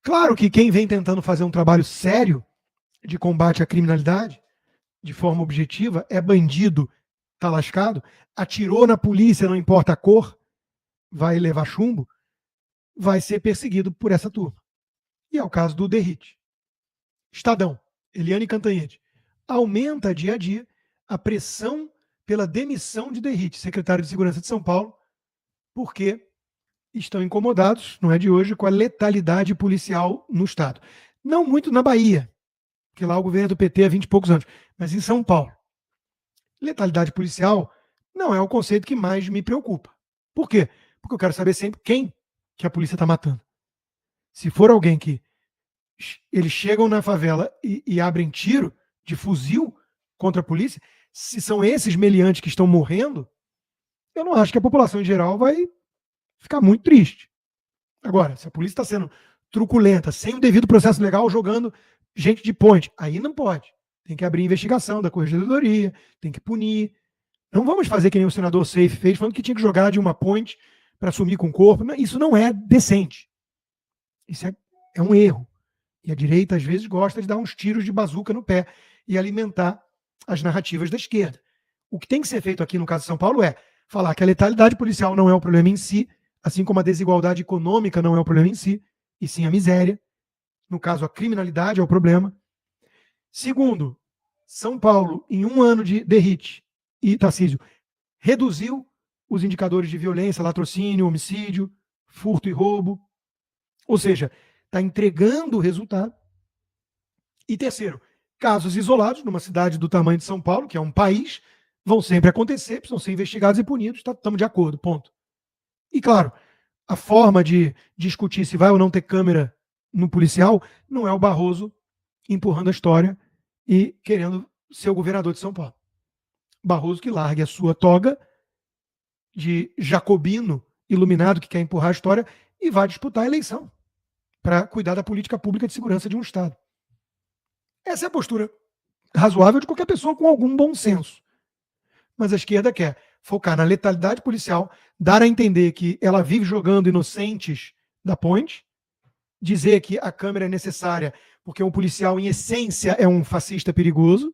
Claro que quem vem tentando fazer um trabalho sério de combate à criminalidade, de forma objetiva, é bandido, tá lascado, atirou na polícia, não importa a cor, vai levar chumbo, vai ser perseguido por essa turma. E é o caso do Derrite. Estadão, Eliane Cantanhede. Aumenta dia a dia a pressão pela demissão de Derrite, secretário de Segurança de São Paulo, porque estão incomodados, não é de hoje, com a letalidade policial no Estado. Não muito na Bahia, que lá o governo é do PT há 20 e poucos anos, mas em São Paulo. Letalidade policial não é o conceito que mais me preocupa. Por quê? Porque eu quero saber sempre quem que a polícia está matando. Se for alguém que eles chegam na favela e abrem tiro de fuzil contra a polícia, se são esses meliantes que estão morrendo, eu não acho que a população em geral vai ficar muito triste. Agora, se a polícia está sendo truculenta, sem o devido processo legal, jogando gente de ponte, aí não pode. Tem que abrir investigação da corregedoria, tem que punir. Não vamos fazer que nem o senador Seif fez, falando que tinha que jogar de uma ponte para sumir com o corpo. Isso não é decente. Isso é um erro. E a direita, às vezes, gosta de dar uns tiros de bazuca no pé e alimentar as narrativas da esquerda. O que tem que ser feito aqui no caso de São Paulo é falar que a letalidade policial não é o problema em si, assim como a desigualdade econômica não é o problema em si, e sim a miséria. No caso, a criminalidade é o problema. Segundo, São Paulo, em um ano de Derrite e Tarcísio, reduziu os indicadores de violência, latrocínio, homicídio, furto e roubo. Ou seja, está entregando o resultado. E terceiro, casos isolados numa cidade do tamanho de São Paulo, que é um país, vão sempre acontecer, precisam ser investigados e punidos, estamos de acordo, ponto. E claro, a forma de discutir se vai ou não ter câmera no policial não é o Barroso empurrando a história e querendo ser o governador de São Paulo. Barroso que largue a sua toga de jacobino iluminado que quer empurrar a história e vai disputar a eleição para cuidar da política pública de segurança de um Estado. Essa é a postura razoável de qualquer pessoa com algum bom senso. Mas a esquerda quer focar na letalidade policial, dar a entender que ela vive jogando inocentes da ponte, dizer que a câmera é necessária porque um policial, em essência, é um fascista perigoso,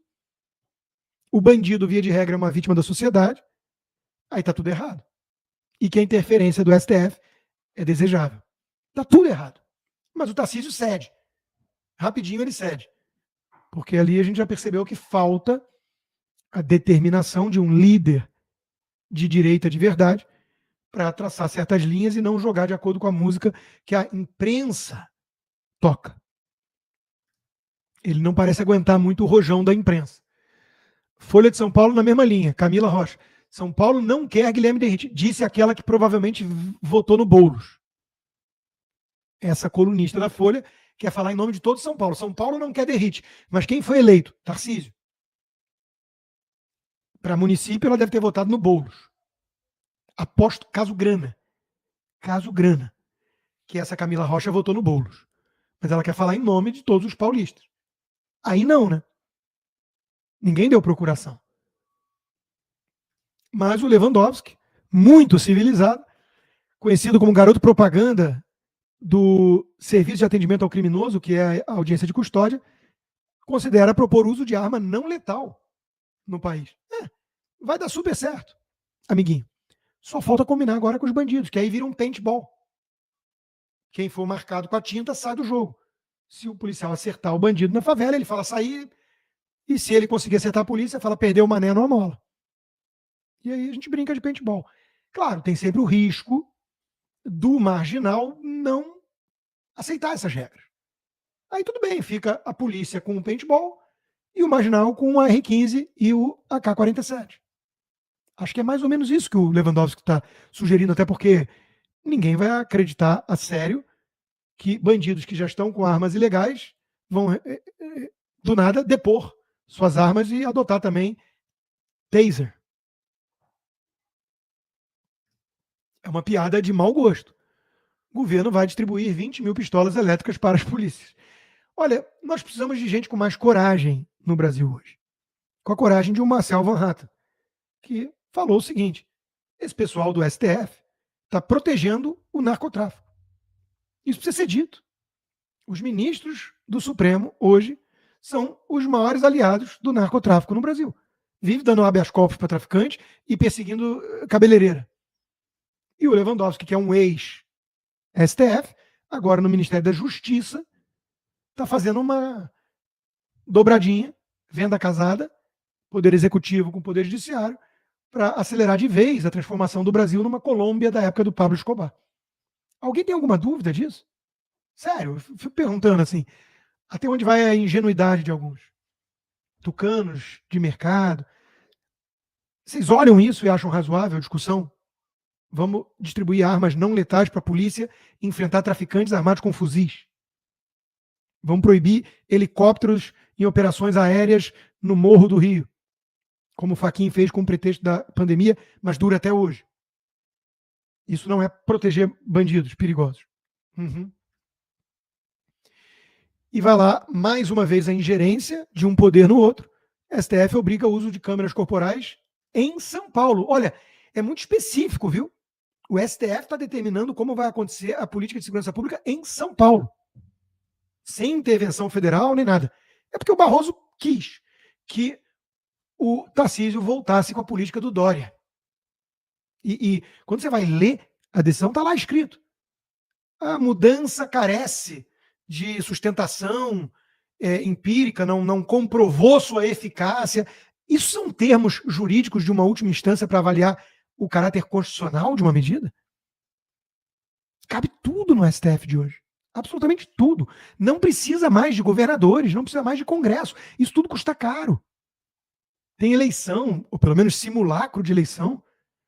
o bandido, via de regra, é uma vítima da sociedade, aí está tudo errado. E que a interferência do STF é desejável. Está tudo errado. Mas o Tarcísio cede. Rapidinho ele cede. Porque ali a gente já percebeu que falta a determinação de um líder de direita de verdade para traçar certas linhas e não jogar de acordo com a música que a imprensa toca. Ele não parece aguentar muito o rojão da imprensa. Folha de São Paulo na mesma linha. Camila Rocha. São Paulo não quer Guilherme Derrite. Disse aquela que provavelmente votou no Boulos. Essa colunista da Folha quer falar em nome de todo São Paulo. São Paulo não quer Derrite. Mas quem foi eleito? Tarcísio. Para município, ela deve ter votado no Boulos. Aposto, caso Grana. Caso Grana. Que essa Camila Rocha votou no Boulos. Mas ela quer falar em nome de todos os paulistas. Aí não, né? Ninguém deu procuração. Mas o Lewandowski, muito civilizado, conhecido como garoto propaganda do Serviço de Atendimento ao Criminoso, que é a audiência de custódia, considera propor uso de arma não letal no país. Vai dar super certo, amiguinho. Só falta combinar agora com os bandidos, que aí vira um paintball. Quem for marcado com a tinta sai do jogo. Se o policial acertar o bandido na favela, ele fala sair, e se ele conseguir acertar a polícia, fala perdeu o mané numa mola. E aí a gente brinca de paintball. Claro, tem sempre o risco do marginal não aceitar essas regras. Aí tudo bem, fica a polícia com o paintball e o marginal com o AR-15 e o AK-47. Acho que é mais ou menos isso que o Lewandowski está sugerindo, até porque ninguém vai acreditar a sério que bandidos que já estão com armas ilegais vão, do nada, depor suas armas e adotar também taser. É uma piada de mau gosto. O governo vai distribuir 20 mil pistolas elétricas para as polícias. Olha, nós precisamos de gente com mais coragem no Brasil hoje. Com a coragem de um Marcel Van Hatten, que falou o seguinte: esse pessoal do STF está protegendo o narcotráfico. Isso precisa ser dito. Os ministros do Supremo, hoje, são os maiores aliados do narcotráfico no Brasil. Vive dando habeas corpus para traficante e perseguindo cabeleireira. E o Lewandowski, que é um ex-STF, agora no Ministério da Justiça, está fazendo uma dobradinha, venda casada, poder executivo com poder judiciário, para acelerar de vez a transformação do Brasil numa Colômbia da época do Pablo Escobar. Alguém tem alguma dúvida disso? Sério, eu fico perguntando assim, até onde vai a ingenuidade de alguns? Tucanos de mercado. Vocês olham isso e acham razoável a discussão? Vamos distribuir armas não letais para a polícia enfrentar traficantes armados com fuzis. Vamos proibir helicópteros em operações aéreas no Morro do Rio, como o Fachin fez com o pretexto da pandemia, mas dura até hoje. Isso não é proteger bandidos perigosos. Uhum. E vai lá, mais uma vez, a ingerência de um poder no outro. STF obriga o uso de câmeras corporais em São Paulo. Olha, é muito específico, viu? O STF está determinando como vai acontecer a política de segurança pública em São Paulo. Sem intervenção federal nem nada. É porque o Barroso quis que o Tarcísio voltasse com a política do Dória. E quando você vai ler a decisão, está lá escrito. A mudança carece de sustentação empírica, não comprovou sua eficácia. Isso são termos jurídicos de uma última instância para avaliar o caráter constitucional de uma medida? Cabe tudo no STF de hoje. Absolutamente tudo. Não precisa mais de governadores, não precisa mais de Congresso. Isso tudo custa caro. Tem eleição, ou pelo menos simulacro de eleição,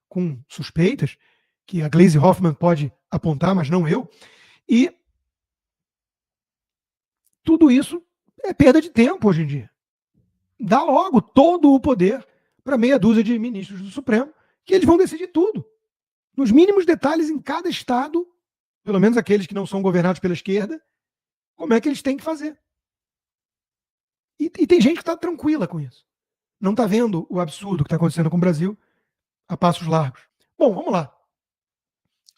com suspeitas, que a Gleisi Hoffmann pode apontar, mas não eu. E tudo isso é perda de tempo hoje em dia. Dá logo todo o poder para meia dúzia de ministros do Supremo, que eles vão decidir tudo. Nos mínimos detalhes em cada estado, pelo menos aqueles que não são governados pela esquerda, como é que eles têm que fazer. E tem gente que está tranquila com isso. Não está vendo o absurdo que está acontecendo com o Brasil a passos largos. Bom, vamos lá.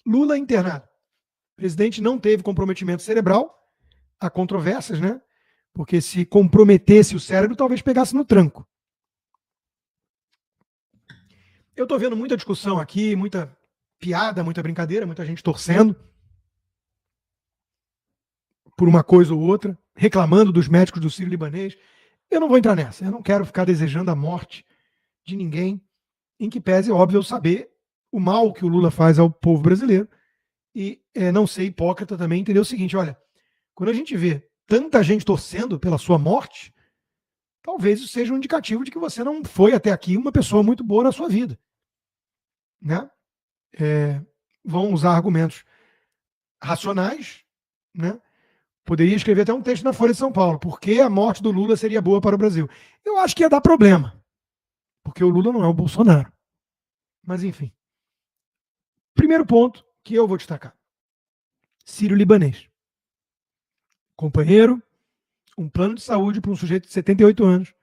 Lula internado. O presidente não teve comprometimento cerebral. Há controvérsias, né? Porque se comprometesse o cérebro, talvez pegasse no tranco. Eu estou vendo muita discussão aqui, muita piada, muita brincadeira, muita gente torcendo por uma coisa ou outra, reclamando dos médicos do Sírio-Libanês. Eu não vou entrar nessa. Eu não quero ficar desejando a morte de ninguém, em que pese, óbvio, eu saber o mal que o Lula faz ao povo brasileiro e não ser hipócrita também, entender o seguinte, olha, quando a gente vê tanta gente torcendo pela sua morte, talvez isso seja um indicativo de que você não foi até aqui uma pessoa muito boa na sua vida. Né? Vão usar argumentos racionais, né? Poderia escrever até um texto na Folha de São Paulo, por que a morte do Lula seria boa para o Brasil. Eu acho que ia dar problema, porque o Lula não é o Bolsonaro. Mas enfim. Primeiro ponto que eu vou destacar. Sírio-Libanês. Companheiro, um plano de saúde para um sujeito de 78 anos,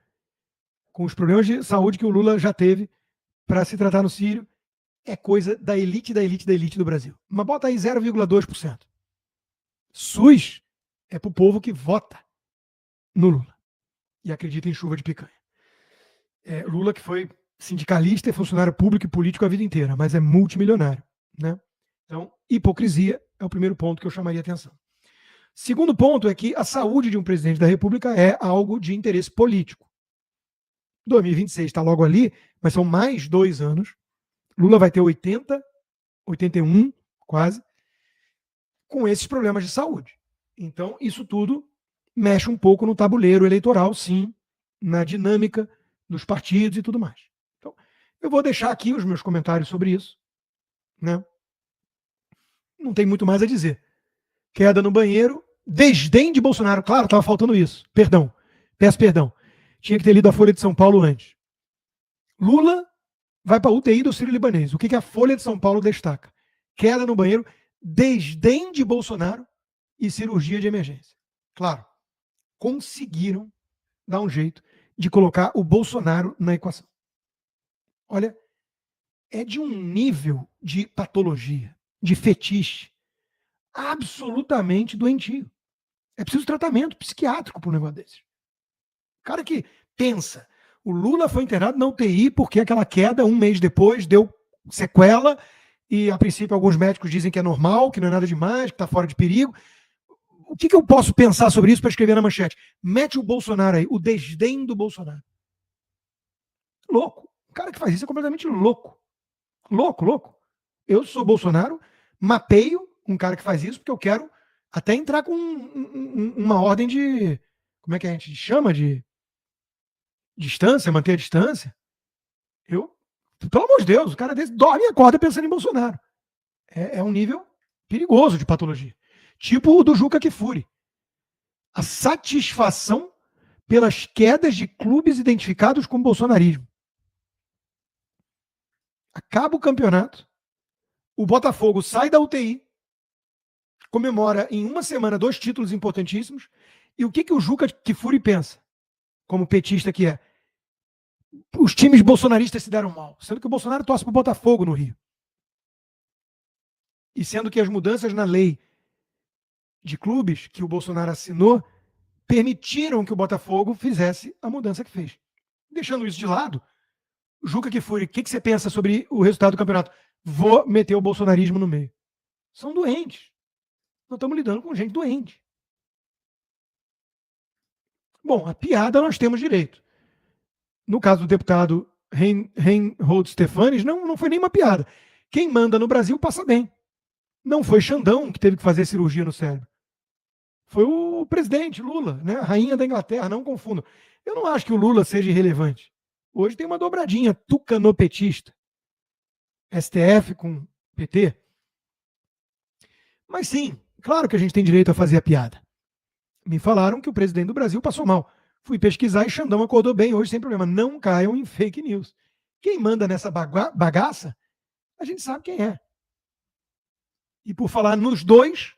com os problemas de saúde que o Lula já teve para se tratar no Sírio, é coisa da elite, da elite, da elite do Brasil. Mas bota aí 0,2%. SUS é para o povo que vota no Lula e acredita em chuva de picanha. Lula que foi sindicalista, é funcionário público e político a vida inteira, mas é multimilionário. Né? Então, hipocrisia é o primeiro ponto que eu chamaria atenção. Segundo ponto é que a saúde de um presidente da República é algo de interesse político. 2026 está logo ali, mas são mais 2 anos. Lula vai ter 80, 81, quase, com esses problemas de saúde. Então, isso tudo mexe um pouco no tabuleiro eleitoral, sim, na dinâmica dos partidos e tudo mais. Então, eu vou deixar aqui os meus comentários sobre isso. Né? Não tem muito mais a dizer. Queda no banheiro, desdém de Bolsonaro. Claro, estava faltando isso. Perdão. Peço perdão. Tinha que ter lido a Folha de São Paulo antes. Lula vai para a UTI do Sírio-Libanês. O que a Folha de São Paulo destaca? Queda no banheiro, desdém de Bolsonaro e cirurgia de emergência. Claro, conseguiram dar um jeito de colocar o Bolsonaro na equação. Olha, é de um nível de patologia, de fetiche, absolutamente doentio. É preciso tratamento psiquiátrico para um negócio desse. O cara que pensa, o Lula foi internado na UTI porque aquela queda, um mês depois, deu sequela, e a princípio alguns médicos dizem que é normal, que não é nada demais, que está fora de perigo. O que eu posso pensar sobre isso para escrever na manchete? Mete o Bolsonaro aí, o desdém do Bolsonaro. Louco. O cara que faz isso é completamente louco. Louco, louco. Eu sou Bolsonaro, mapeio um cara que faz isso porque eu quero até entrar com uma ordem de. Como é que a gente chama? De distância, manter a distância. Eu, pelo amor de Deus, o cara desse dorme e acorda pensando em Bolsonaro. É um nível perigoso de patologia. Tipo o do Juca Kfouri. A satisfação pelas quedas de clubes identificados com bolsonarismo. Acaba o campeonato, o Botafogo sai da UTI, comemora em uma semana 2 títulos importantíssimos, e o que o Juca Kfouri pensa, como petista que é? Os times bolsonaristas se deram mal, sendo que o Bolsonaro torce para o Botafogo no Rio. E sendo que as mudanças na lei de clubes que o Bolsonaro assinou permitiram que o Botafogo fizesse a mudança que fez. Deixando isso de lado, Juca Kfouri, o que você pensa sobre o resultado do campeonato? Vou meter o bolsonarismo no meio. São doentes. Nós estamos lidando com gente doente. Bom, a piada nós temos direito. No caso do deputado Reinhold Stefanes, não foi nenhuma piada. Quem manda no Brasil passa bem. Não foi Xandão que teve que fazer cirurgia no cérebro. Foi o presidente Lula, né? A rainha da Inglaterra, não confundam. Eu não acho que o Lula seja irrelevante. Hoje tem uma dobradinha tucanopetista. STF com PT. Mas sim, claro que a gente tem direito a fazer a piada. Me falaram que o presidente do Brasil passou mal. Fui pesquisar e Xandão acordou bem hoje sem problema. Não caiam em fake news. Quem manda nessa bagaça, a gente sabe quem é. E por falar nos dois,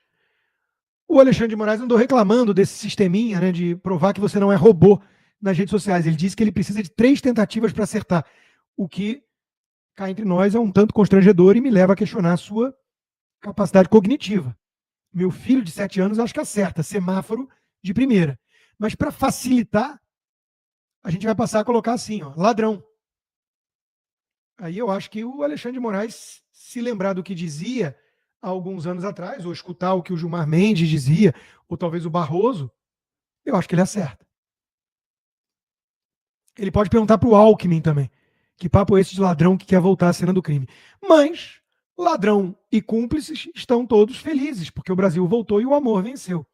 o Alexandre de Moraes andou reclamando desse sisteminha, né, de provar que você não é robô nas redes sociais. Ele disse que ele precisa de 3 tentativas para acertar. O que, cá entre nós, é um tanto constrangedor e me leva a questionar a sua capacidade cognitiva. Meu filho de 7 anos acho que acerta, semáforo de primeira. Mas para facilitar, a gente vai passar a colocar assim, ó, ladrão. Aí eu acho que o Alexandre de Moraes, se lembrar do que dizia há alguns anos atrás, ou escutar o que o Gilmar Mendes dizia, ou talvez o Barroso, eu acho que ele acerta. Ele pode perguntar para o Alckmin também. Que papo é esse de ladrão que quer voltar à cena do crime? Mas ladrão e cúmplices estão todos felizes, porque o Brasil voltou e o amor venceu.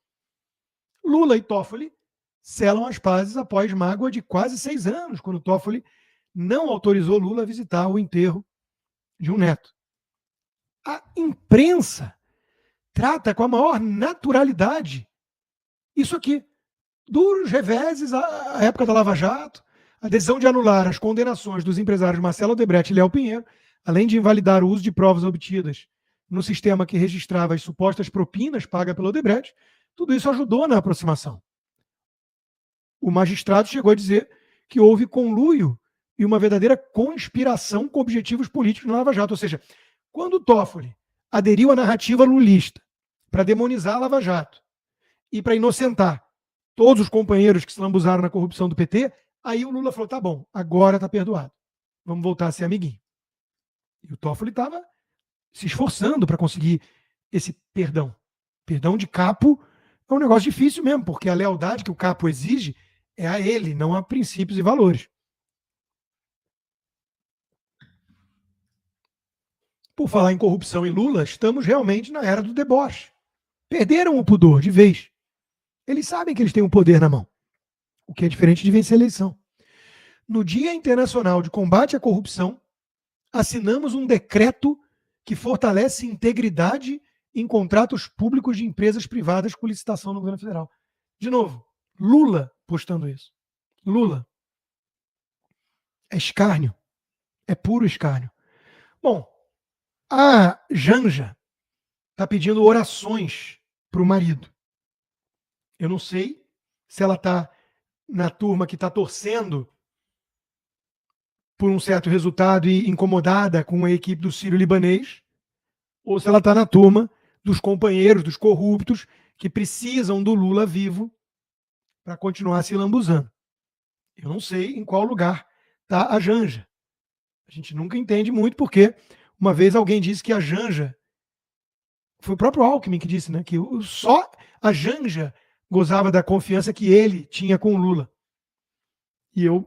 Lula e Toffoli selam as pazes após mágoa de quase 6 anos, quando Toffoli não autorizou Lula a visitar o enterro de um neto. A imprensa trata com a maior naturalidade isso aqui. Duros reveses à época da Lava Jato, a decisão de anular as condenações dos empresários Marcelo Odebrecht e Léo Pinheiro, além de invalidar o uso de provas obtidas no sistema que registrava as supostas propinas pagas pelo Odebrecht, tudo isso ajudou na aproximação. O magistrado chegou a dizer que houve conluio e uma verdadeira conspiração com objetivos políticos na Lava Jato. Ou seja, quando o Toffoli aderiu à narrativa lulista para demonizar a Lava Jato e para inocentar todos os companheiros que se lambuzaram na corrupção do PT, aí o Lula falou, tá bom, agora tá perdoado. Vamos voltar a ser amiguinho. E o Toffoli estava se esforçando para conseguir esse perdão. Perdão de capo é um negócio difícil mesmo, porque a lealdade que o capo exige é a ele, não a princípios e valores. Por falar em corrupção e Lula, estamos realmente na era do deboche. Perderam o pudor de vez. Eles sabem que eles têm o poder na mão, o que é diferente de vencer a eleição. No Dia Internacional de Combate à Corrupção, assinamos um decreto que fortalece integridade em contratos públicos de empresas privadas com licitação no governo federal. De novo, Lula postando isso. Lula. É escárnio. É puro escárnio. Bom, a Janja está pedindo orações para o marido. Eu não sei se ela está na turma que está torcendo por um certo resultado e incomodada com a equipe do Sírio-Libanês, ou se ela está na turma dos companheiros, dos corruptos, que precisam do Lula vivo para continuar se lambuzando. Eu não sei em qual lugar está a Janja. A gente nunca entende muito, porque uma vez alguém disse que a Janja, foi o próprio Alckmin que disse, né, que só a Janja gozava da confiança que ele tinha com o Lula. E eu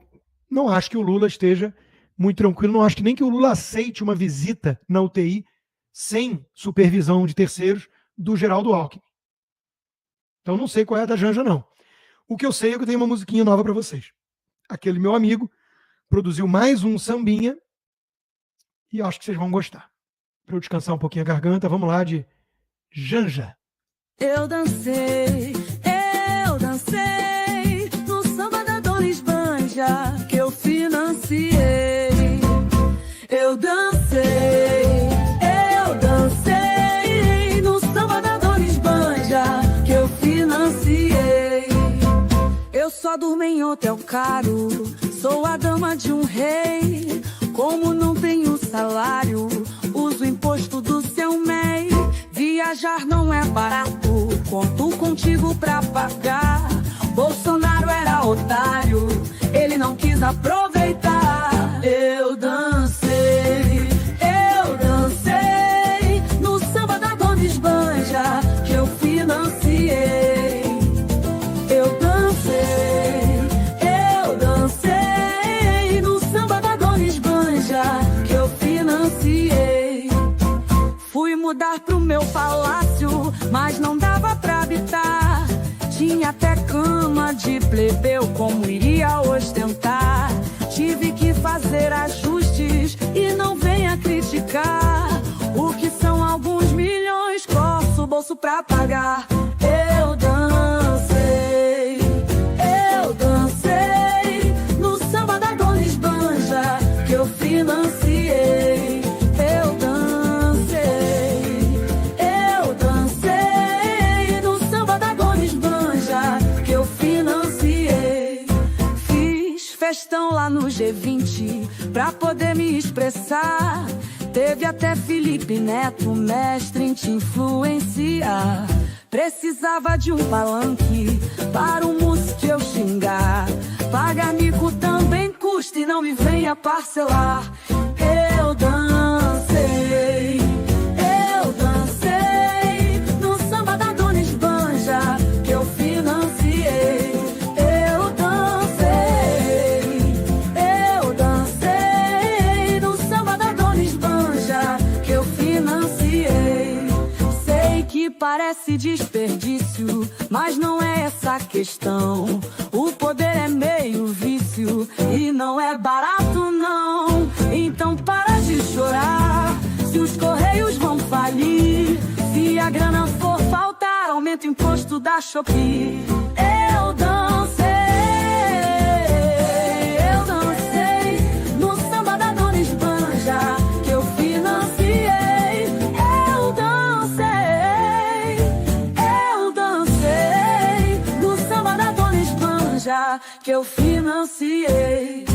não acho que o Lula esteja muito tranquilo, não acho que nem que o Lula aceite uma visita na UTI sem supervisão de terceiros do Geraldo Alckmin. Então não sei qual é a da Janja, não. O que eu sei é que eu tenho uma musiquinha nova para vocês. Aquele meu amigo produziu mais um sambinha e acho que vocês vão gostar. Para eu descansar um pouquinho a garganta, vamos lá de Janja. Eu dancei no samba da Dona Esbanja que eu financiei. Eu dancei no samba da Dona Esbanja que eu financiei. Eu só durmo em hotel caro, sou a dama de um rei. Como não tenho salário, uso o imposto do seu MEI. Viajar não é barato, conto contigo pra pagar. Bolsonaro era otário, ele não quis aproveitar. Eu dancei no samba da Dona Esbanja que eu financiei. Eu dancei no samba da Dona Esbanja que eu financiei. Fui mudar pro meu palácio, mas não dava pra habitar. Tinha até cama de plebeu, como iria ostentar? Tive que fazer ajustes e não venha criticar. O que são alguns milhões, coço o bolso pra pagar. Eu dancei no samba da Dona Esbanja que eu financiei. Eu dancei no samba da Dona Esbanja que eu financiei. Fiz festão lá no G20 pra poder me expressar. Teve até Felipe Neto, mestre em te influenciar. Precisava de um palanque para o músico eu xingar. Pagar mico também custa e não me venha parcelar. Eu dancei no samba da Dona Esbanja que eu financiei. Eu dancei no samba da Dona Esbanja que eu financiei. Sei que parece desperdício, mas não é essa a questão. O poder é meio vício e não é barato não. Então para de chorar, se os correios vão falir, se a grana for faltar, aumenta o imposto da Shopee. Eu dancei no samba da Dona Esbanja que eu financiei. Eu dancei no samba da Dona Esbanja que eu financiei.